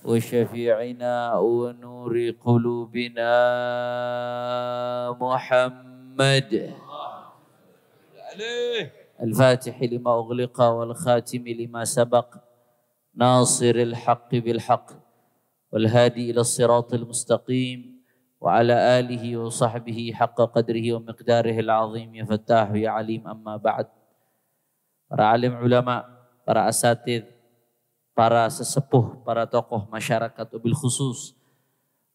وشفيعنا ونور قلوبنا محمد الفاتح لما أغلق والخاتم لما سبق ناصر الحق بالحق والهادي إلى الصراط المستقيم وعلى آله وصحبه حق قدره ومقداره العظيم يا فتاح يا عليم. أما بعد. Para alim ulama, para asatidz, para sesepuh, para tokoh masyarakat, wabil khusus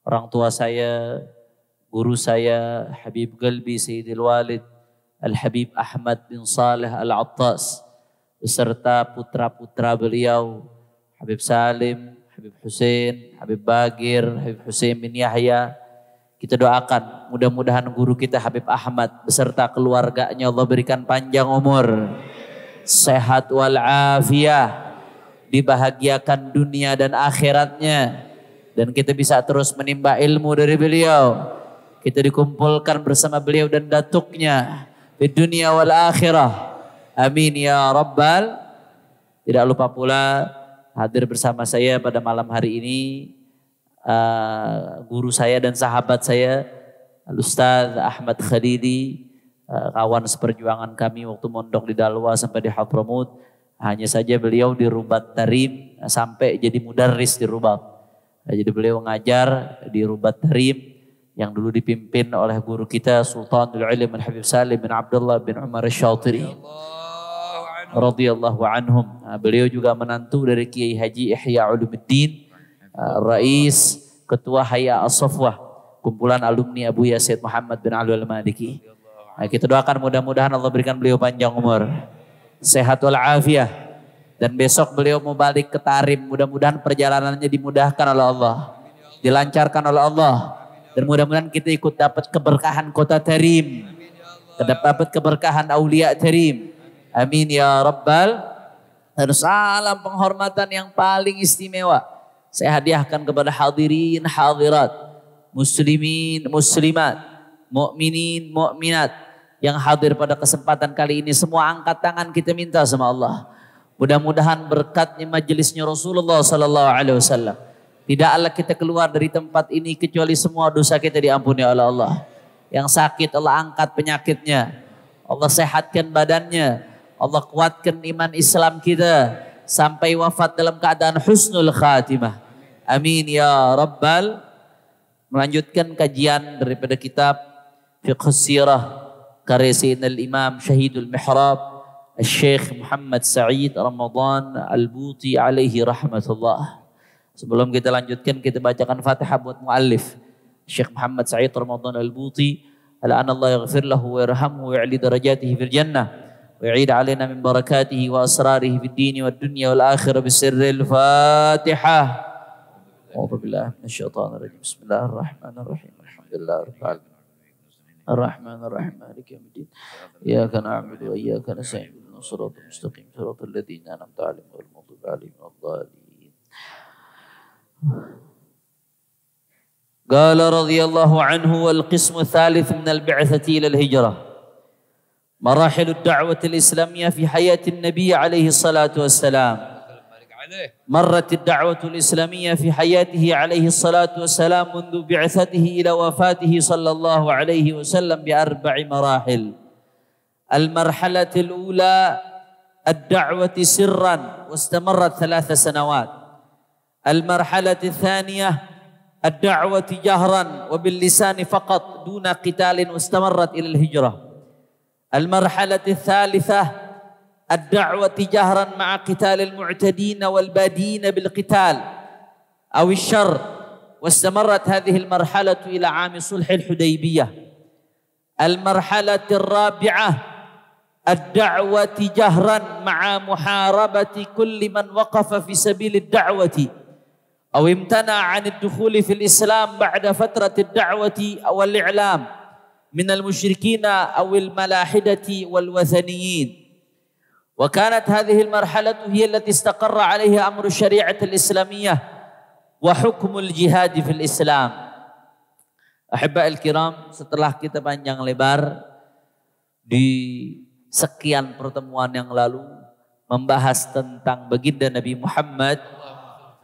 orang tua saya, guru saya, Habib Qalbi Sayyidil Walid Al-Habib Ahmad bin Saleh Al-Attas, beserta putra-putra beliau, Habib Salim, Habib Hussein, Habib Bagir, Habib Hussein bin Yahya. Kita doakan mudah-mudahan guru kita Habib Ahmad beserta keluarganya Allah berikan panjang umur, sehat walafiat, dibahagiakan dunia dan akhiratnya, dan kita bisa terus menimba ilmu dari beliau. Kita dikumpulkan bersama beliau dan datuknya di dunia wal akhirah. Amin ya rabbal. Tidak lupa pula hadir bersama saya pada malam hari ini guru saya dan sahabat saya Al-Ustadz Ahmad Khalidi, kawan seperjuangan kami waktu mondok di Dalwa sampai di Hadramut. Hanya saja beliau di Rubat Tarim sampai jadi mudarris di Rubat. Jadi beliau ngajar di Rubat Tarim yang dulu dipimpin oleh guru kita Sultanul Ilm Al-Habib Salim bin Abdullah bin Umar Asy-Syatiri radhiyallahu anhum. Beliau juga menantu dari Kiai Haji Ihya Ulumuddin, Rais Ketua Hayya As-Safwah, kumpulan alumni Abu Yazid Muhammad bin Ali Al-Maliki. Kita doakan mudah-mudahan Allah berikan beliau panjang umur, sehat walafiat, dan besok beliau mau balik ke Tarim. Mudah-mudahan perjalanannya dimudahkan oleh Allah, dilancarkan oleh Allah, dan mudah-mudahan kita ikut dapat keberkahan kota Tarim, dapat keberkahan aulia Tarim. Amin ya rabbal. Dan salam penghormatan yang paling istimewa saya hadiahkan kepada hadirin hadirat, muslimin muslimat, mukminin mukminat yang hadir pada kesempatan kali ini. Semua angkat tangan, kita minta sama Allah. Mudah-mudahan berkatnya majelisnya Rasulullah Sallallahu Alaihi Wasallam. Tidaklah kita keluar dari tempat ini kecuali semua dosa kita diampuni oleh Allah. Yang sakit Allah angkat penyakitnya, Allah sehatkan badannya, Allah kuatkan iman Islam kita sampai wafat dalam keadaan husnul khatimah. Amin ya rabbal. Melanjutkan kajian daripada kitab Fiqh Sirah karya Sayyidina Al-Imam Syahidul Mihrab Al-Syekh Muhammad Sa'id Ramadan Al-Buti alaihi rahmatullah. Sebelum kita lanjutkan, kita bacakan Fatihah buat muallif Syekh Muhammad Sa'id Ramadan Al-Buti. Ala Allah yaghfir lahu wa yarhamhu wa ya'li darajatihi fil jannah wa ya'id alaina min barakatihi wa asrarihi fid dini wad dunya wal akhirah bisirril Fatihah. A'udzu billahi minasyaitonir rajim. Bismillahirrahmanirrahim. Alhamdulillahirabbil alamin. الرحمن الرحيم مالك يوم الدين إياك نعبد وإياك نستعين اهدنا الصراط المستقيم صراط الذين أنعمت عليهم غير المغضوب عليهم ولا الضالين. قال رضي الله عنه: والقسم الثالث من البعثة إلى الهجرة مراحل الدعوة الإسلامية في حياة النبي عليه الصلاة والسلام. مرت الدعوة الإسلامية في حياته عليه الصلاة والسلام منذ بعثته إلى وفاته صلى الله عليه وسلم بأربع مراحل. المرحلة الأولى الدعوة سرا واستمرت 3 سنوات. المرحلة الثانية الدعوة جهرا وباللسان فقط دون قتال واستمرت إلى الهجرة. المرحلة الثالثة الدعوة جهرا مع قتال المعتدين والبادين بالقتال أو الشر، واستمرت هذه المرحلة إلى عام صلح الحديبية. المرحلة الرابعة الدعوة جهرا مع محاربة كل من وقف في سبيل الدعوة أو امتنع عن الدخول في الإسلام بعد فترة الدعوة أو الإعلام من المشركين أو الملاحدة والوثنيين. وكانت هذه المرحلة هي التي استقر عليها أمر الشريعة الإسلامية وحكم الجهاد في الإسلام. Ahibba al-kiram, setelah kita panjang lebar di sekian pertemuan yang lalu membahas tentang baginda Nabi Muhammad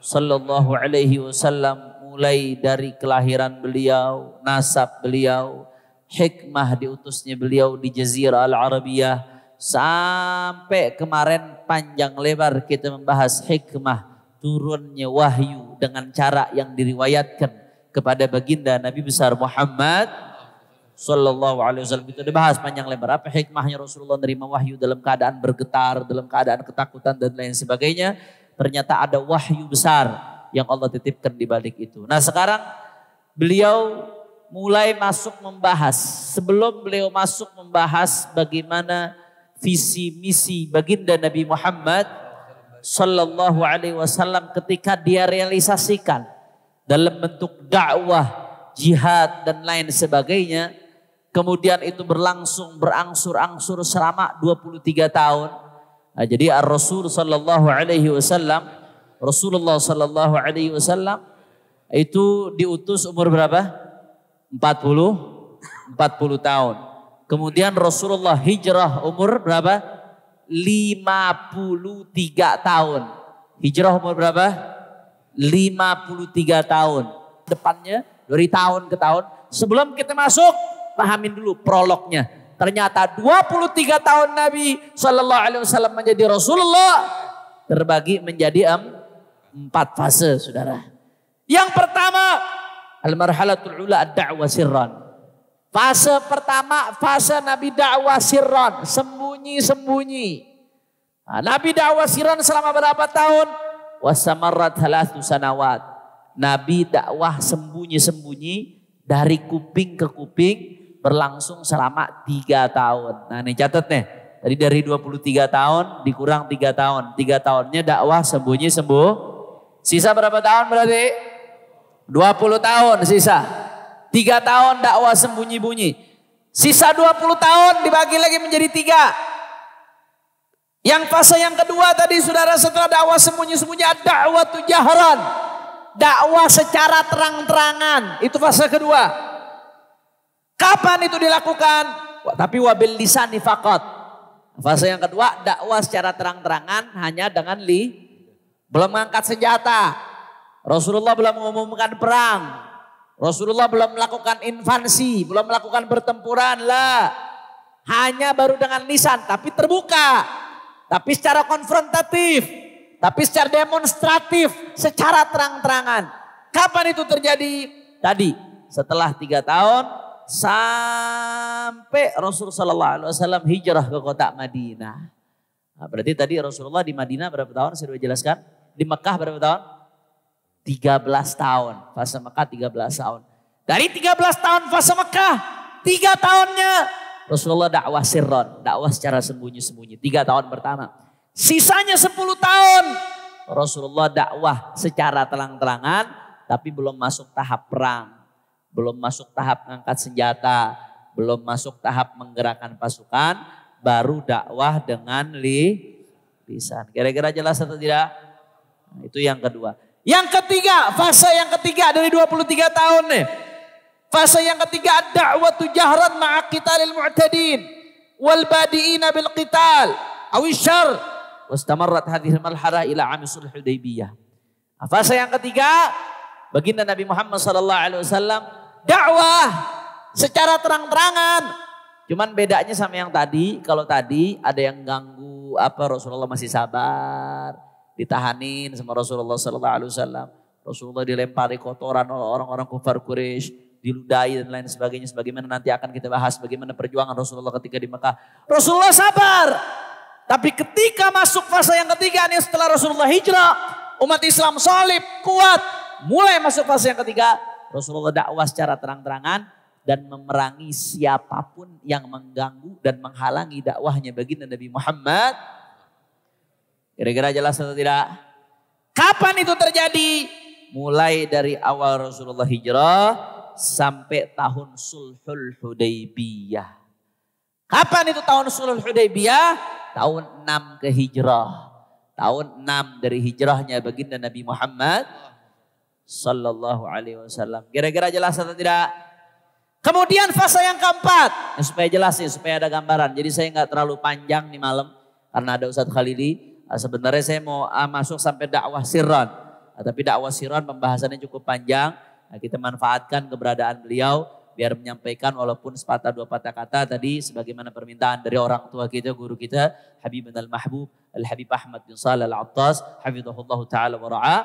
sallallahu alaihi wasallam, mulai dari kelahiran beliau, nasab beliau, hikmah diutusnya beliau di Jazirah Al-Arabiyah, sampai kemarin panjang lebar kita membahas hikmah turunnya wahyu dengan cara yang diriwayatkan kepada baginda Nabi besar Muhammad sallallahu alaihi wasallam. Kita dibahas panjang lebar apa hikmahnya Rasulullah menerima wahyu dalam keadaan bergetar, dalam keadaan ketakutan dan lain sebagainya. Ternyata ada wahyu besar yang Allah titipkan di balik itu. Nah, sekarang beliau mulai masuk membahas. Sebelum beliau masuk membahas bagaimana visi misi baginda Nabi Muhammad sallallahu alaihi wasallam ketika dia realisasikan dalam bentuk dakwah, jihad dan lain sebagainya. Kemudian itu berlangsung berangsur-angsur selama 23 tahun. Nah, jadi Rasulullah sallallahu alaihi wasallam itu diutus umur berapa? 40 tahun. Kemudian Rasulullah hijrah umur berapa? 53 tahun. Hijrah umur berapa? 53 tahun. Depannya dari tahun ke tahun. Sebelum kita masuk, pahamin dulu prolognya. Ternyata 23 tahun Nabi sallallahu alaihi wasallam menjadi Rasulullah terbagi menjadi 4 fase, Saudara. Yang pertama, al-marhalatul ula ad-da'wah sirran. Fase pertama, fase Nabi dakwah sirran, sembunyi-sembunyi. Nah, Nabi dakwah sirran selama berapa tahun? Wasamarrat 3 sanawat. Nabi dakwah sembunyi-sembunyi dari kuping ke kuping berlangsung selama 3 tahun. Nah, ini catat nih. Tadi dari 23 tahun dikurang 3 tahun. 3 tahunnya dakwah sembunyi-sembunyi. Sisa berapa tahun berarti? 20 tahun sisa. 3 tahun dakwah sembunyi-bunyi. Sisa 20 tahun dibagi lagi menjadi 3. Yang fase yang kedua tadi Saudara, setelah dakwah sembunyi-sembunyi, dakwah jahran. Dakwah secara terang-terangan. Itu fase kedua. Kapan itu dilakukan? Tapi wabil lisani faqat. Fase yang kedua, dakwah secara terang-terangan hanya dengan belum mengangkat senjata. Rasulullah belum mengumumkan perang. Rasulullah belum melakukan invasi, belum melakukan pertempuran lah. Hanya baru dengan lisan, tapi terbuka. Tapi secara konfrontatif, tapi secara demonstratif, secara terang-terangan. Kapan itu terjadi? Tadi, setelah 3 tahun sampai Rasulullah sallallahu alaihi wasallam hijrah ke kota Madinah. Nah, berarti tadi Rasulullah di Madinah berapa tahun? Saya sudah jelaskan. Di Mekah berapa tahun? 13 tahun. Fase Mekah 13 tahun. Dari 13 tahun fase Mekah, 3 tahunnya Rasulullah dakwah sirron, dakwah secara sembunyi-sembunyi. 3 tahun pertama. Sisanya 10 tahun Rasulullah dakwah secara terang-terangan, tapi belum masuk tahap perang. Belum masuk tahap mengangkat senjata, belum masuk tahap menggerakkan pasukan, baru dakwah dengan lisan. Kira-kira jelas atau tidak? Nah, itu yang kedua. Yang ketiga, fase yang ketiga dari 23 tahun nih. Fase yang ketiga, dakwatu jahran ma'a qitalil mu'tadin wal badi'ina bil qital awi syarr. Wastamarrat hadhihi al-marhalah ila 'am sulh Hudaybiyah. Fase yang ketiga, baginda Nabi Muhammad sallallahu alaihi wasallam dakwah secara terang-terangan. Cuman bedanya sama yang tadi, kalau tadi ada yang ganggu Rasulullah masih sabar, ditahanin sama Rasulullah sallallahu alaihi wasallam. Rasulullah dilempari kotoran oleh orang-orang kufar Quraisy, diludahi dan lain sebagainya, sebagaimana nanti akan kita bahas bagaimana perjuangan Rasulullah ketika di Mekah. Rasulullah sabar. Tapi ketika masuk fase yang ketiga nih, setelah Rasulullah hijrah, umat Islam solid, kuat, mulai masuk fase yang ketiga, Rasulullah dakwah secara terang-terangan dan memerangi siapapun yang mengganggu dan menghalangi dakwahnya baginda Nabi Muhammad. Kira-kira jelas atau tidak? Kapan itu terjadi? Mulai dari awal Rasulullah hijrah sampai tahun Sulhul Hudaybiyah. Kapan itu tahun Sulhul Hudaybiyah? Tahun 6 ke hijrah. Tahun 6 dari hijrahnya baginda Nabi Muhammad sallallahu alaihi wasallam. Kira-kira jelas atau tidak? Kemudian fase yang keempat. Supaya jelas nih, supaya ada gambaran. Jadi saya nggak terlalu panjang nih malam. Karena ada Ustadz Khalili. Sebenarnya saya mau masuk sampai dakwah sirran. Tapi dakwah sirron pembahasannya cukup panjang. Nah, kita manfaatkan keberadaan beliau biar menyampaikan walaupun sepatah dua patah kata tadi sebagaimana permintaan dari orang tua kita, guru kita Habibun al-Mahbub Al-Habib Ahmad bin Shalih Al-Attas hafizahullah taala wa ra'a.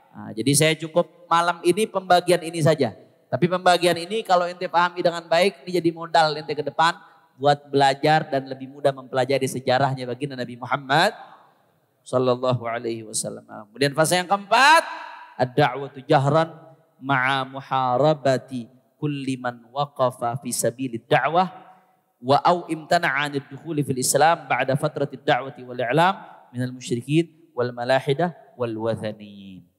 Nah, jadi saya cukup malam ini pembagian ini saja. Tapi pembagian ini kalau ente pahami dengan baik ini jadi modal ente ke depan buat belajar dan lebih mudah mempelajari sejarahnya baginda Nabi Muhammad sallallahu alaihi wasallam. Kemudian fase yang keempat, ad-da'watu jahran ma'a muharabati kulli man waqafa fi sabilid da'wah wa au imtana'a 'anid dukhuli fil Islam ba'da fatratid da'wati wal i'lam minal musyrikin wal malahidah wal wathaniyin.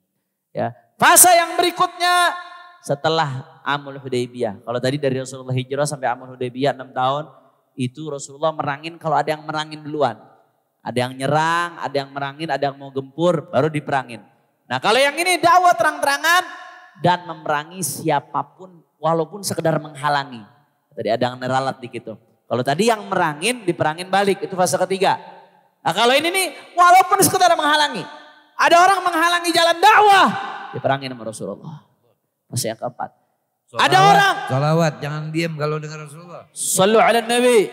Ya, fase yang berikutnya setelah Amul Hudaybiyah. Kalau tadi dari Rasulullah hijrah sampai Amul Hudaybiyah 6 tahun, itu Rasulullah merangin kalau ada yang merangin duluan. Ada yang nyerang, ada yang merangin, ada yang mau gempur, baru diperangin. Nah kalau yang ini dakwah terang-terangan dan memerangi siapapun walaupun sekedar menghalangi. Tadi ada yang neralat dikit tuh. Kalau tadi yang merangin diperangin balik, itu fase ketiga. Nah kalau ini nih walaupun sekedar menghalangi. Ada orang menghalangi jalan dakwah, diperangin sama Rasulullah. Fase yang keempat. Salawat, ada orang. Salawat, jangan diam kalau dengar Rasulullah. Sallu ala Nabi.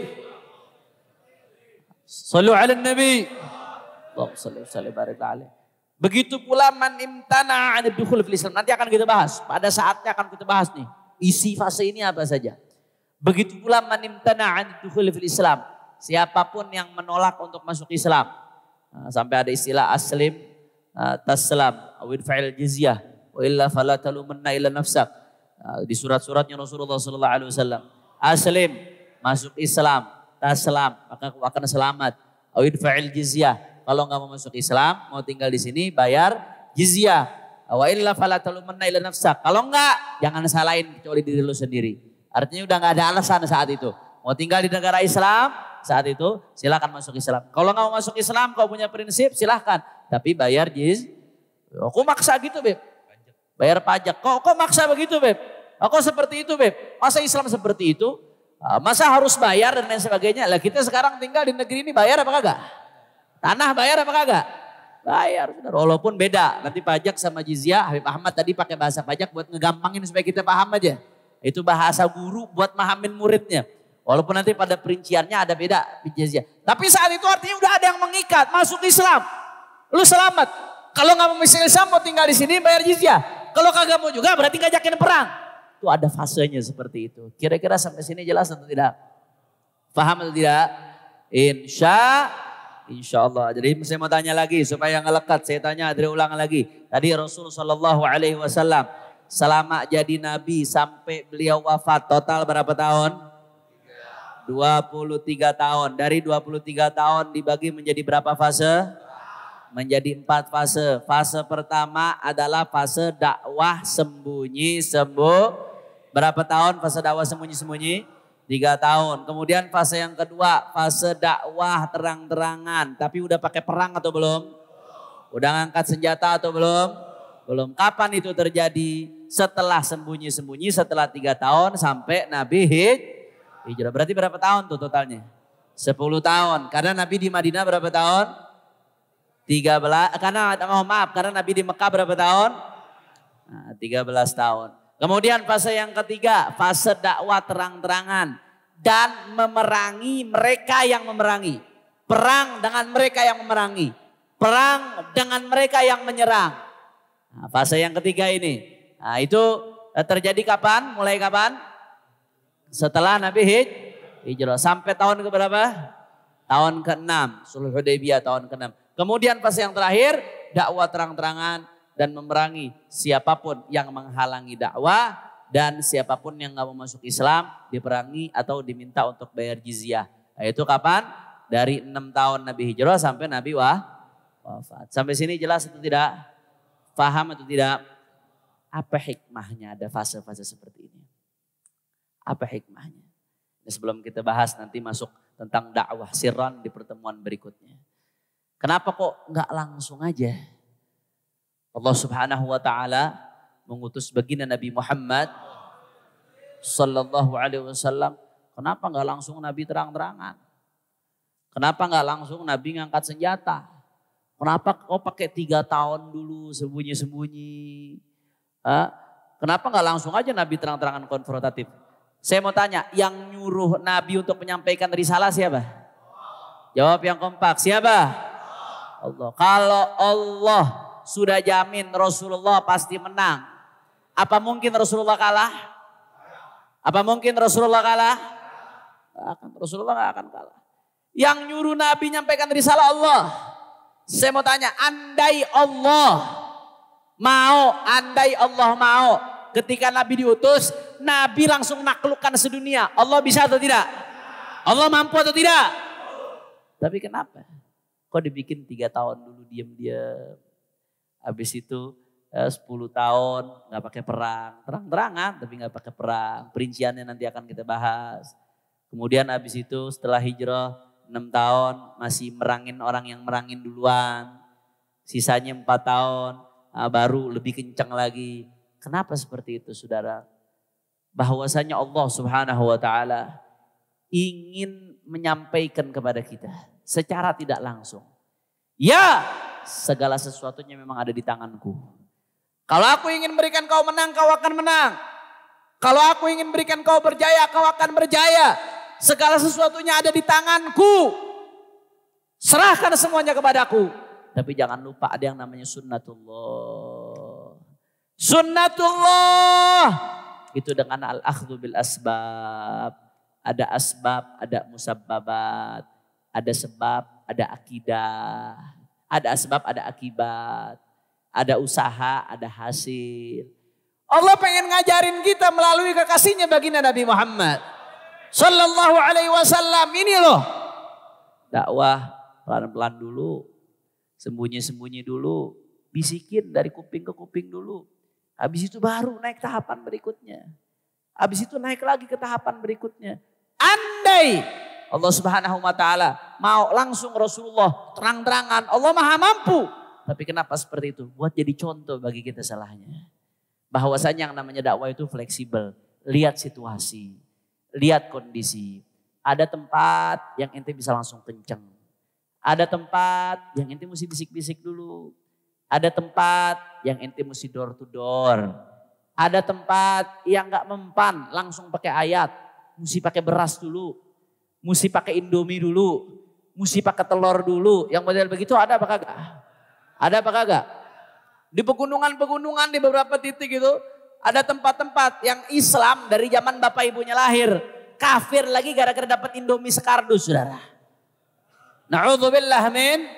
Sallu ala Nabi. Allahumma salli wa sallim barik alaih. Begitu pula man imtana 'anil dukhul fil Islam. Nanti akan kita bahas. Pada saatnya akan kita bahas nih. Isi fase ini apa saja. Begitu pula man imtana 'anil dukhul fil Islam. Siapapun yang menolak untuk masuk Islam. Nah, sampai ada istilah aslim, taslam, awid fa'il jizyah, wa illa fala talumanna illa nafsak. Nah, di surat-suratnya Rasulullah sallallahu alaihi wasallam. Aslim, masuk Islam, taslam, maka akan selamat. Awid fa'il jizyah. Kalau nggak mau masuk Islam, mau tinggal di sini bayar jizyah. Wa illa fala talumanna illa nafsak. Kalau enggak, jangan salahin kecuali diri lu sendiri. Artinya udah nggak ada alasan saat itu. Mau tinggal di negara Islam, saat itu silakan masuk Islam. Kalau nggak mau masuk Islam, kau punya prinsip silahkan. Tapi bayar jizyah. Kok maksa gitu Beb? Bayar pajak. Kok maksa begitu Beb? Kok seperti itu Beb? Masa Islam seperti itu? Masa harus bayar dan lain sebagainya? Lah kita sekarang tinggal di negeri ini bayar apa kagak? Tanah bayar apa kagak? Bayar. Benar. Walaupun beda. Nanti pajak sama jizyah. Habib Ahmad tadi pakai bahasa pajak buat ngegampangin supaya kita paham aja. Itu bahasa guru buat mahamin muridnya. Walaupun nanti pada perinciannya ada beda jizyah. Tapi saat itu artinya udah ada yang mengikat. Masuk Islam. Lu selamat. Kalau nggak mau masuk Islam mau tinggal di sini bayar jizyah. Kalau kagak mau juga berarti ngajakin perang. Itu ada fasenya seperti itu. Kira-kira sampai sini jelas atau tidak? Paham atau tidak? Insya Allah. Jadi saya mau tanya lagi supaya ngelekat. Saya tanya dari ulang lagi. Tadi Rasulullah Shallallahu Alaihi Wasallam selama jadi Nabi sampai beliau wafat total berapa tahun? 23 tahun. Dari 23 tahun dibagi menjadi berapa fase? Menjadi 4 fase. Fase pertama adalah fase dakwah sembunyi-sembunyi. Berapa tahun fase dakwah sembunyi-sembunyi? 3 tahun. Kemudian fase yang kedua, fase dakwah terang-terangan. Tapi udah pakai perang atau belum? Udah ngangkat senjata atau belum? Belum. Kapan itu terjadi? Setelah sembunyi-sembunyi, setelah 3 tahun sampai Nabi hijrah. Berarti berapa tahun tuh totalnya? 10 tahun. Karena Nabi di Madinah berapa tahun? 13. Karena Nabi di Mekah berapa tahun? 13 tahun. Kemudian fase yang ketiga, fase dakwah terang-terangan dan memerangi mereka yang memerangi. Perang dengan mereka yang memerangi. Perang dengan mereka yang menyerang. Nah, fase yang ketiga ini. Nah, itu terjadi kapan? Mulai kapan? Setelah Nabi hijrah. Sampai tahun ke berapa? Tahun ke-6. Sulh Hudaybiyah tahun ke-6. Kemudian fase yang terakhir, dakwah terang-terangan dan memerangi siapapun yang menghalangi dakwah dan siapapun yang nggak mau masuk Islam diperangi atau diminta untuk bayar jizyah. Nah, itu kapan? Dari 6 tahun Nabi hijrah sampai Nabi wafat. Sampai sini jelas atau tidak? Paham atau tidak? Apa hikmahnya ada fase-fase seperti ini? Apa hikmahnya? Nah, sebelum kita bahas nanti masuk tentang dakwah sirran di pertemuan berikutnya. Kenapa kok nggak langsung aja? Allah Subhanahu wa taala mengutus baginda Nabi Muhammad sallallahu alaihi wasallam. Kenapa enggak langsung Nabi terang-terangan? Kenapa enggak langsung Nabi ngangkat senjata? Kenapa kau pakai 3 tahun dulu sembunyi-sembunyi? Kenapa nggak langsung aja Nabi terang-terangan konfrontatif? Saya mau tanya, yang nyuruh Nabi untuk menyampaikan risalah siapa? Jawab yang kompak, siapa? Allah. Kalau Allah sudah jamin Rasulullah pasti menang, apa mungkin Rasulullah kalah? Apa mungkin Rasulullah kalah? Rasulullah nggak akan kalah. Yang nyuruh Nabi menyampaikan risalah Allah. Saya mau tanya, andai Allah mau, ketika Nabi diutus, Nabi langsung naklukkan sedunia. Allah bisa atau tidak? Allah mampu atau tidak? Tapi kenapa? Kok dibikin 3 tahun dulu diam-diam. Habis itu 10 tahun gak pakai perang. Terang-terangan tapi gak pakai perang. Perinciannya nanti akan kita bahas. Kemudian habis itu setelah hijrah 6 tahun masih merangin orang yang merangin duluan. Sisanya 4 tahun baru lebih kencang lagi. Kenapa seperti itu saudara? Bahwasanya Allah subhanahu wa ta'ala ingin menyampaikan kepada kita secara tidak langsung. Ya, segala sesuatunya memang ada di tanganku. Kalau aku ingin berikan kau menang, kau akan menang. Kalau aku ingin berikan kau berjaya, kau akan berjaya. Segala sesuatunya ada di tanganku. Serahkan semuanya kepadaku. Tapi jangan lupa ada yang namanya sunnatullah. Sunnatullah. Itu dengan al-akhdhu bil asbab. Ada asbab, ada musabbabat. Ada sebab, ada akidah. Ada asbab, ada akibat. Ada usaha, ada hasil. Allah pengen ngajarin kita melalui kekasihnya baginda Nabi Muhammad Sallallahu alaihi wasallam. Ini loh. Dakwah pelan-pelan dulu. Sembunyi-sembunyi dulu. Bisikin dari kuping ke kuping dulu. Habis itu baru naik tahapan berikutnya. Habis itu naik lagi ke tahapan berikutnya. Andai Allah subhanahu wa ta'ala mau langsung Rasulullah terang-terangan. Allah maha mampu. Tapi kenapa seperti itu? Buat jadi contoh bagi kita salahnya. Bahwasanya yang namanya dakwah itu fleksibel. Lihat situasi. Lihat kondisi. Ada tempat yang ente bisa langsung kenceng. Ada tempat yang ente mesti bisik-bisik dulu. Ada tempat yang ente mesti door to door. Ada tempat yang gak mempan langsung pakai ayat. Mesti pakai beras dulu. Mesti pakai indomie dulu. Mesti pakai telur dulu. Yang model begitu ada apa kagak? Ada apa kagak? Di pegunungan-pegunungan di beberapa titik itu. Ada tempat-tempat yang Islam dari zaman bapak ibunya lahir. Kafir lagi gara-gara dapat indomie sekardus saudara. Na'udzubillah min.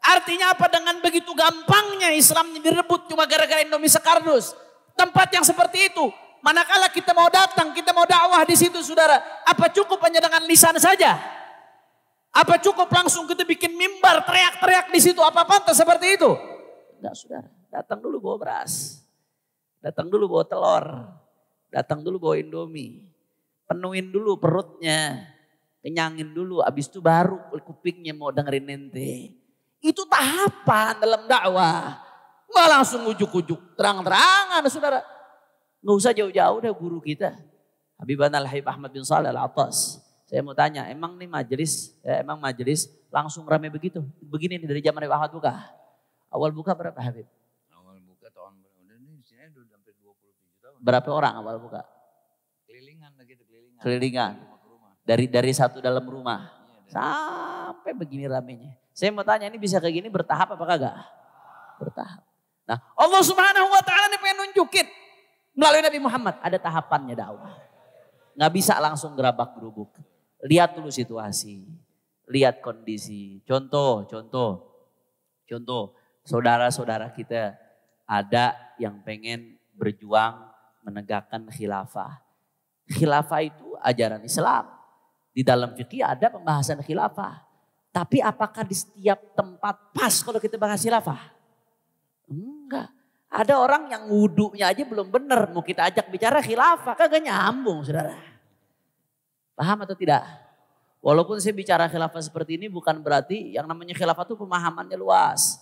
Artinya apa? Dengan begitu gampangnya Islam direbut cuma gara-gara indomie sekardus. Tempat yang seperti itu. Manakala kita mau datang, kita mau dakwah di situ saudara. Apa cukup hanya dengan lisan saja? Apa cukup langsung kita bikin mimbar teriak-teriak di situ? Apa pantas seperti itu? Enggak saudara. Datang dulu bawa beras. Datang dulu bawa telur. Datang dulu bawa indomie. Penuhin dulu perutnya. Kenyangin dulu. Habis itu baru kupingnya mau dengerin ente. Itu tahapan dalam dakwah. Nggak langsung ujuk-ujuk. Terang-terangan saudara. Nggak usah jauh-jauh deh guru kita. Habibana al-Habib Ahmad bin Shalih Al-Attas. Saya mau tanya, emang nih majelis, emang majelis langsung rame begitu? Begini nih dari zaman Habib Ahmad buka. Awal buka berapa Habib? Awal buka tahun berapa? Udah nih sini udah hampir 27 tahun. Berapa orang awal buka? Kelilingan gitu, kelilingan. Kelilingan. Dari satu dalam rumah. Sampai begini ramenya. Saya mau tanya ini bisa kayak gini bertahap apa kagak? Bertahap. Nah Allah subhanahu wa ta'ala ini pengen nunjukin. Melalui Nabi Muhammad ada tahapannya dakwah. Nggak bisa langsung gerabak gerubuk. Lihat dulu situasi. Lihat kondisi. Contoh. Saudara-saudara kita ada yang pengen berjuang menegakkan khilafah. Khilafah itu ajaran Islam. Di dalam fikih ada pembahasan khilafah. Tapi apakah di setiap tempat pas kalau kita bahas khilafah? Enggak. Ada orang yang wudunya aja belum benar. Mau kita ajak bicara khilafah kagak nyambung saudara. Paham atau tidak? Walaupun saya bicara khilafah seperti ini bukan berarti yang namanya khilafah itu pemahamannya luas.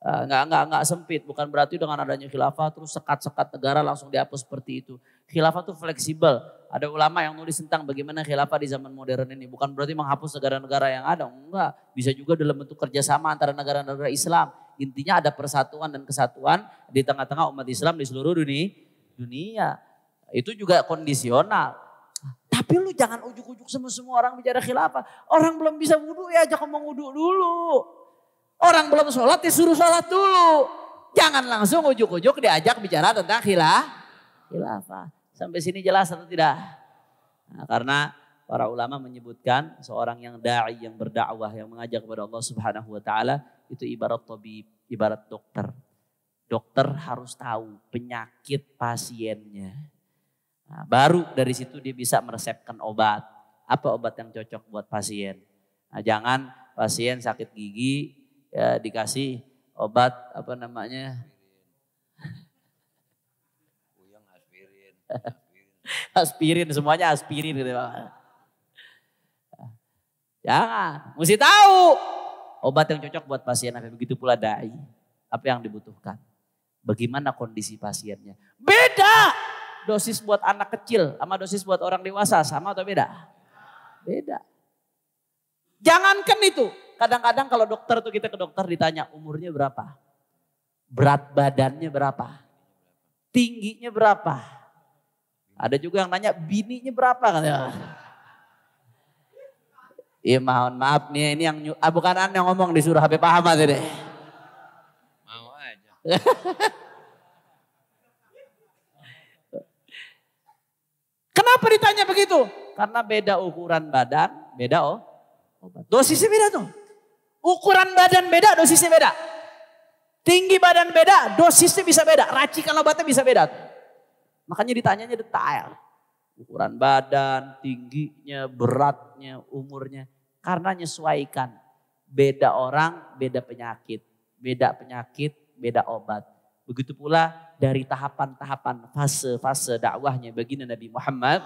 Nggak sempit, bukan berarti dengan adanya khilafah terus sekat-sekat negara langsung dihapus seperti itu. Khilafah itu fleksibel. Ada ulama yang nulis tentang bagaimana khilafah di zaman modern ini. Bukan berarti menghapus negara-negara yang ada, enggak. Bisa juga dalam bentuk kerjasama antara negara-negara Islam. Intinya ada persatuan dan kesatuan di tengah-tengah umat Islam di seluruh dunia. Itu juga kondisional. Tapi lu jangan ujuk-ujuk semua orang bicara khilafah. Orang belum bisa wudhu ya ajak ngomong wudhu dulu. Orang belum sholat disuruh sholat dulu. Jangan langsung ujuk-ujuk diajak bicara tentang khilafah. Sampai sini jelas atau tidak? Nah, karena para ulama menyebutkan seorang yang da'i, yang berdakwah, yang mengajak kepada Allah Subhanahu wa taala itu ibarat tabib, ibarat dokter. Dokter harus tahu penyakit pasiennya. Nah, baru dari situ dia bisa meresepkan obat. Apa obat yang cocok buat pasien? Nah, jangan pasien sakit gigi ya dikasih obat apa namanya? Puyeng aspirin. Aspirin, semuanya aspirin gitu. Jangan, mesti tahu obat yang cocok buat pasien apa. Begitu pula dai, apa yang dibutuhkan. Bagaimana kondisi pasiennya. Beda dosis buat anak kecil sama dosis buat orang dewasa, sama atau beda? Beda. Jangankan itu, kadang-kadang kalau dokter tuh kita ke dokter ditanya umurnya berapa? Berat badannya berapa? Tingginya berapa? Ada juga yang nanya bininya berapa katanya. Iya mohon maaf nih, ini yang bukan Anda yang ngomong disuruh Habib Ahmad ini. Mau aja. Kenapa ditanya begitu? Karena beda ukuran badan, beda obat. Dosisnya beda tuh. Ukuran badan beda, dosisnya beda. Tinggi badan beda, dosisnya bisa beda. Racikan obatnya bisa beda. Makanya ditanyanya detail. Ukuran badan, tingginya, beratnya, umurnya. Karena menyesuaikan. Beda orang, beda penyakit. Beda penyakit, beda obat. Begitu pula dari tahapan-tahapan fase-fase dakwahnya baginda Nabi Muhammad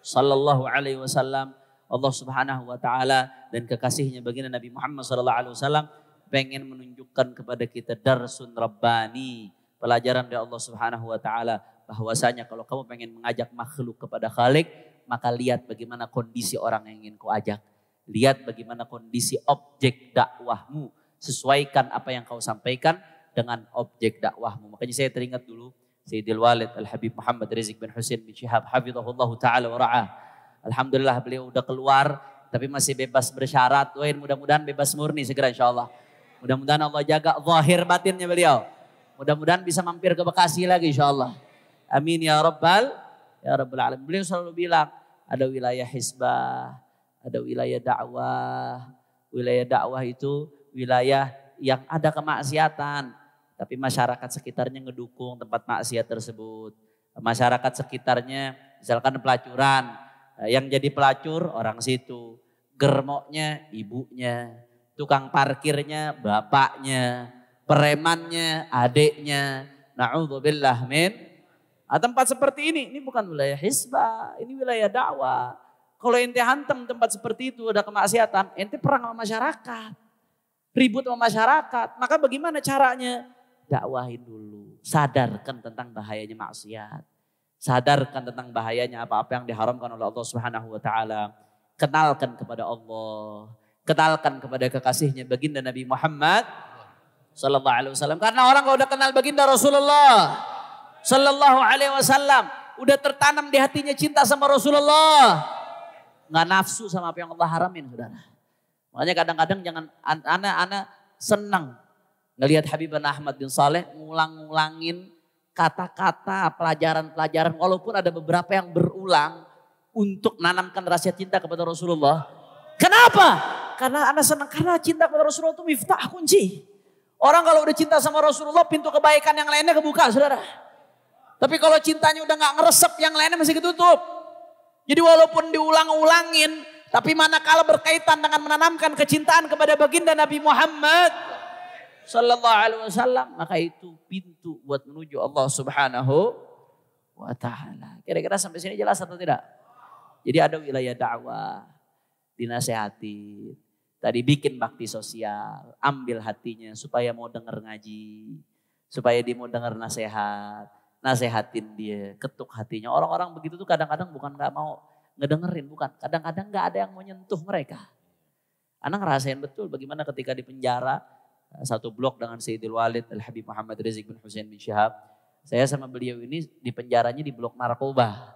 sallallahu alaihi wasallam. Allah Subhanahu wa taala dan kekasihnya baginda Nabi Muhammad sallallahu alaihi wasallam pengen menunjukkan kepada kita darsun rabbani, pelajaran dari Allah Subhanahu wa taala bahwasanya kalau kamu pengen mengajak makhluk kepada Khalik, maka lihat bagaimana kondisi orang yang ingin kau ajak. Lihat bagaimana kondisi objek dakwahmu, sesuaikan apa yang kau sampaikan dengan objek dakwahmu. Makanya saya teringat dulu Sayyidil Walid Al-Habib Muhammad Rizik bin Husain bin Syihab hafizahullahu taala wa ra'ah. Alhamdulillah beliau udah keluar tapi masih bebas bersyarat. Doain mudah-mudahan bebas murni segera insyaallah. Mudah-mudahan Allah jaga zahir batinnya beliau. Mudah-mudahan bisa mampir ke Bekasi lagi insyaallah. Amin ya rabbal alamin. Beliau selalu bilang ada wilayah hizbah, ada wilayah dakwah. Wilayah dakwah itu wilayah yang ada kemaksiatan. Tapi masyarakat sekitarnya ngedukung tempat maksiat tersebut. Masyarakat sekitarnya misalkan pelacuran. Yang jadi pelacur orang situ. Germoknya ibunya. Tukang parkirnya bapaknya. Premannya adiknya. Na'udzubillah min. Tempat seperti ini bukan wilayah hizbah. Ini wilayah dakwah. Kalau ente hantam tempat seperti itu ada kemaksiatan. Ente perang sama masyarakat. Ribut sama masyarakat. Maka bagaimana caranya? Dakwahin dulu. Sadarkan tentang bahayanya maksiat. Sadarkan tentang bahayanya apa-apa yang diharamkan oleh Allah Subhanahu wa taala. Kenalkan kepada Allah. Kenalkan kepada kekasihnya baginda Nabi Muhammad sallallahu alaihi wasallam. Karena orang kalau udah kenal baginda Rasulullah sallallahu alaihi wasallam, udah tertanam di hatinya cinta sama Rasulullah. Nggak nafsu sama apa yang Allah haramin, saudara. Makanya kadang-kadang jangan anak-anak senang ngelihat Habibana Ahmad bin Saleh ngulang-ngulangin kata-kata, pelajaran-pelajaran walaupun ada beberapa yang berulang untuk menanamkan rasa cinta kepada Rasulullah. Kenapa? Karena anak senang, karena cinta kepada Rasulullah itu miftah kunci. Orang kalau udah cinta sama Rasulullah, pintu kebaikan yang lainnya kebuka, saudara. Tapi kalau cintanya udah gak ngeresep, yang lainnya masih ketutup. Jadi walaupun diulang-ulangin, tapi manakala berkaitan dengan menanamkan kecintaan kepada baginda Nabi Muhammad sallallahu alaihi wasallam, maka itu pintu buat menuju Allah Subhanahu wa taala. Kira-kira sampai sini jelas atau tidak? Jadi ada wilayah dakwah, dinasehati. Tadi bikin bakti sosial, ambil hatinya supaya mau denger ngaji, supaya dia mau denger nasihat, nasehatin dia, ketuk hatinya. Orang-orang begitu tuh kadang-kadang bukan gak mau ngedengerin, bukan. Kadang-kadang gak ada yang mau nyentuh mereka. Ana ngerasain betul bagaimana ketika di penjara, satu blok dengan Sayyidil Walid Al-Habib Muhammad Rizik bin Husain bin Syihab. Saya sama beliau ini di penjaranya di blok narkoba.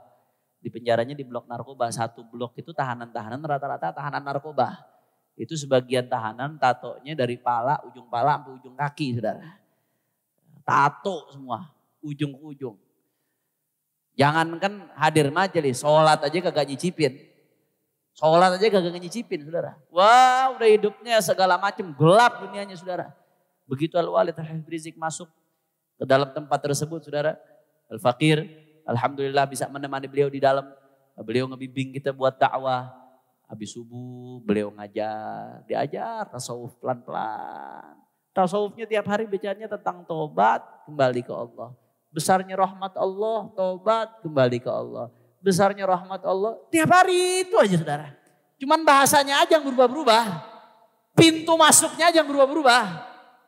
Di penjaranya di blok narkoba, satu blok itu tahanan-tahanan rata-rata tahanan narkoba. Itu sebagian tahanan tatonya dari pala, ujung pala sampai ujung kaki, saudara. Tato semua, ujung ke ujung. Jangankan hadir majelis, sholat aja kagak nyicipin. Sholat aja kagak nyicipin, saudara. Wah, udah hidupnya segala macam, gelap dunianya, saudara. Begitu Al-Walid Al-Habib Rizik masuk ke dalam tempat tersebut, saudara. Al-Fakir, alhamdulillah bisa menemani beliau di dalam. Beliau ngebimbing kita buat dakwah. Habis subuh beliau ngajar, diajar tasawuf pelan-pelan. Tasawufnya tiap hari bicaranya tentang tobat, kembali ke Allah. Besarnya rahmat Allah, tobat, kembali ke Allah. Besarnya rahmat Allah, tiap hari itu aja, saudara. Cuman bahasanya aja yang berubah-berubah. Pintu masuknya aja yang berubah-berubah.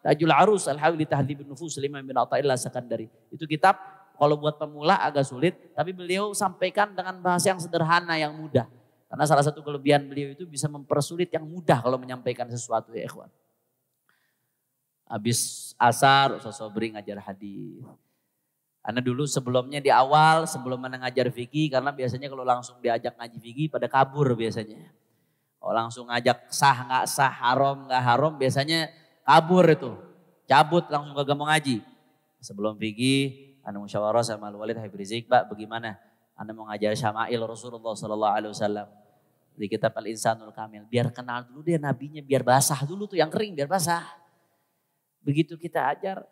Tajul Arus Al-Hawli Tahdhibun Nufus Imam bin Athaillah Sakandari. Itu kitab kalau buat pemula agak sulit, tapi beliau sampaikan dengan bahasa yang sederhana, yang mudah. Karena salah satu kelebihan beliau itu bisa mempersulit yang mudah kalau menyampaikan sesuatu, ya ikhwan. Habis asar Ustaz Sobri ngajar hadis. Karena dulu sebelumnya di awal sebelum ngajar fikih, karena biasanya kalau langsung diajak ngaji fikih pada kabur biasanya. Kalau langsung ngajak sah nggak sah, haram nggak haram, biasanya kabur itu. Cabut langsung kagak mau ngaji. Sebelum fikih, ana musyawarah sama Al-Walid Habib Rizik, Pak bagaimana? Anda mau ngajar syama'il Rasulullah sallallahu alaihi wasallam di kitab Al-Insanul Kamil. Biar kenal dulu dia nabinya, biar basah dulu tuh yang kering biar basah. Begitu kita ajar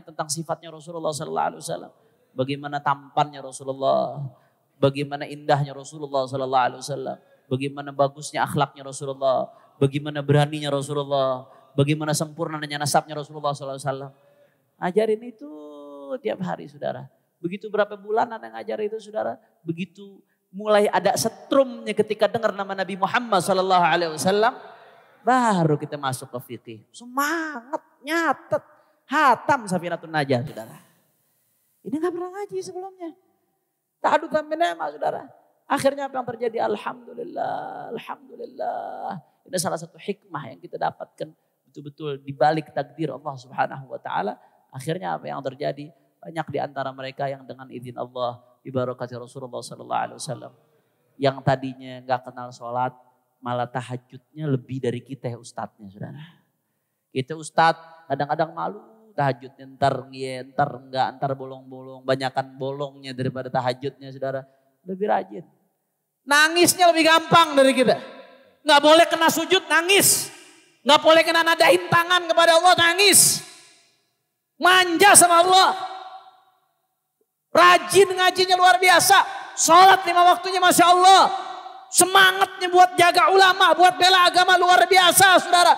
tentang sifatnya Rasulullah sallallahu alaihi wasallam. Bagaimana tampannya Rasulullah, bagaimana indahnya Rasulullah sallallahu alaihi wasallam, bagaimana bagusnya akhlaknya Rasulullah, bagaimana beraninya Rasulullah, bagaimana sempurnanya nasabnya Rasulullah sallallahu alaihi wasallam. Ajarin itu tiap hari, saudara. Begitu berapa bulan Anda ngajar itu, saudara. Begitu mulai ada setrumnya ketika dengar nama Nabi Muhammad sallallahu alaihi wasallam, baru kita masuk ke fikih. Semangat, nyatet, hatam Safinatun Najah, saudara. Ini gak pernah ngaji sebelumnya. Ta'adud min ni'mah, saudara. Akhirnya apa yang terjadi? Alhamdulillah, alhamdulillah. Ini salah satu hikmah yang kita dapatkan betul-betul di balik takdir Allah Subhanahu wa taala. Akhirnya apa yang terjadi? Banyak di antara mereka yang dengan izin Allah, ibarakati Rasulullah sallallahu alaihi wasallam, yang tadinya enggak kenal sholat, malah tahajudnya lebih dari kita ya ustadznya, saudara. Kita ustadz kadang-kadang malu tahajudnya, ntar enggak, ntar bolong-bolong, banyakan bolongnya daripada tahajudnya, saudara. Lebih rajin. Nangisnya lebih gampang dari kita. Enggak boleh kena sujud, nangis. Enggak boleh kena nadahin tangan kepada Allah, nangis. Manja sama Allah. Rajin ngajinya luar biasa. Sholat 5 waktunya Masya Allah. Semangatnya buat jaga ulama, buat bela agama luar biasa, saudara.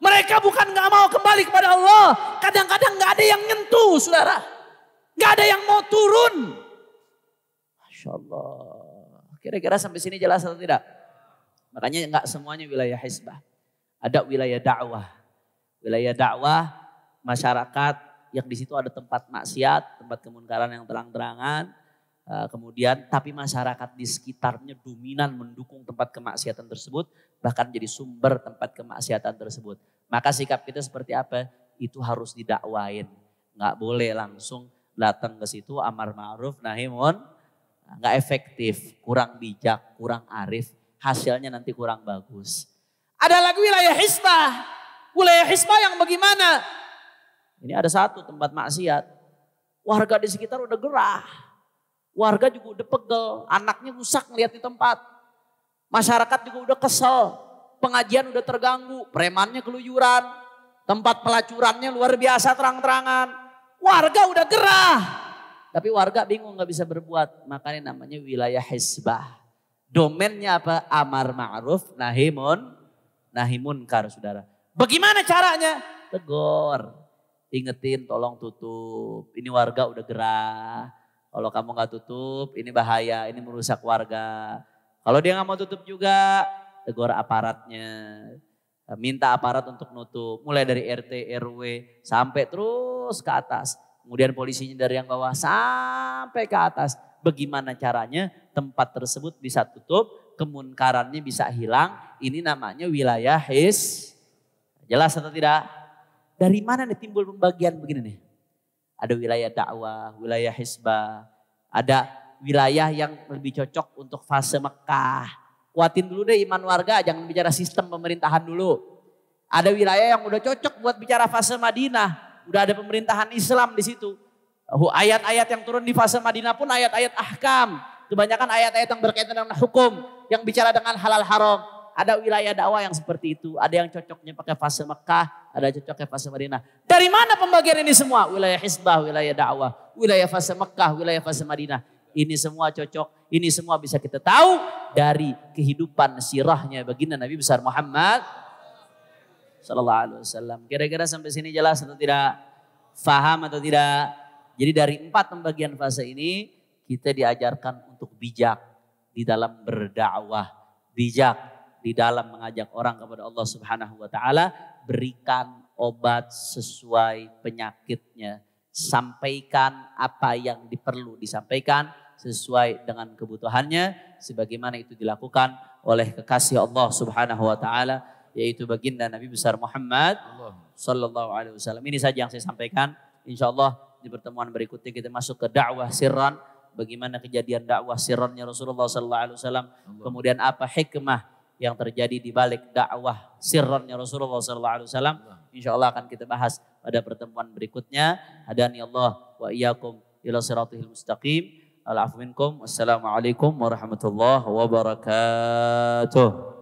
Mereka bukan gak mau kembali kepada Allah. Kadang-kadang gak ada yang nyentuh, saudara. Gak ada yang mau turun. Masya Allah. Kira-kira sampai sini jelas atau tidak? Makanya gak semuanya wilayah hizbah. Ada wilayah dakwah. Wilayah dakwah, masyarakat yang di situ ada tempat maksiat, tempat kemunkaran yang terang-terangan. Kemudian tapi masyarakat di sekitarnya dominan mendukung tempat kemaksiatan tersebut, bahkan jadi sumber tempat kemaksiatan tersebut. Maka sikap kita seperti apa? Itu harus didakwain. Nggak boleh langsung datang ke situ amar ma'ruf nahi munkar, nggak efektif, kurang bijak, kurang arif, hasilnya nanti kurang bagus. Ada lagi wilayah hizbah. Wilayah hizbah yang bagaimana? Ini ada satu tempat maksiat. Warga di sekitar udah gerah. Warga juga udah pegel. Anaknya rusak ngeliat di tempat. Masyarakat juga udah kesel. Pengajian udah terganggu. Premannya keluyuran. Tempat pelacurannya luar biasa terang-terangan. Warga udah gerah. Tapi warga bingung gak bisa berbuat. Makanya namanya wilayah hizbah. Domennya apa? Amar ma'ruf nahi munkar, saudara. Bagaimana caranya? Tegur. Ingetin tolong tutup, ini warga udah gerah. Kalau kamu gak tutup ini bahaya, ini merusak warga. Kalau dia gak mau tutup juga, tegur aparatnya, minta aparat untuk nutup, mulai dari RT, RW sampai terus ke atas. Kemudian polisinya dari yang bawah sampai ke atas. Bagaimana caranya tempat tersebut bisa tutup, kemunkarannya bisa hilang. Ini namanya wilayah Jelas atau tidak? Dari mana nih timbul pembagian begini nih? Ada wilayah dakwah, wilayah hisbah, ada wilayah yang lebih cocok untuk fase Mekah. Kuatin dulu deh iman warga, jangan bicara sistem pemerintahan dulu. Ada wilayah yang udah cocok buat bicara fase Madinah. Udah ada pemerintahan Islam di situ. Ayat-ayat yang turun di fase Madinah pun ayat-ayat ahkam. Kebanyakan ayat-ayat yang berkaitan dengan hukum. Yang bicara dengan halal haram. Ada wilayah dakwah yang seperti itu. Ada yang cocoknya pakai fase Mekah. Ada yang cocoknya fase Madinah. Dari mana pembagian ini semua? Wilayah hisbah, wilayah dakwah. Wilayah fase Mekah, wilayah fase Madinah. Ini semua cocok. Ini semua bisa kita tahu dari kehidupan sirahnya baginda Nabi besar Muhammad Sallallahu Alaihi Wasallam. Kira-kira sampai sini jelas atau tidak? Faham atau tidak? Jadi dari 4 pembagian fase ini kita diajarkan untuk bijak di dalam berdakwah, bijak di dalam mengajak orang kepada Allah Subhanahu Wa Taala, berikan obat sesuai penyakitnya, sampaikan apa yang diperlu disampaikan sesuai dengan kebutuhannya, sebagaimana itu dilakukan oleh kekasih Allah Subhanahu Wa Taala, yaitu baginda Nabi besar Muhammad Sallallahu Alaihi Wasallam. Ini saja yang saya sampaikan. Insya Allah di pertemuan berikutnya kita masuk ke dakwah sirran. Bagaimana kejadian dakwah sirrannya Rasulullah Sallallahu Alaihi Wasallam. Kemudian apa hikmah yang terjadi di balik dakwah sirrannya Rasulullah Sallallahu Alaihi Wasallam. Insya Allah akan kita bahas pada pertemuan berikutnya. Hadani Allah wa iyyakum ila siratil mustaqim. Al-afu minkum. Wassalamualaikum warahmatullahi wabarakatuh.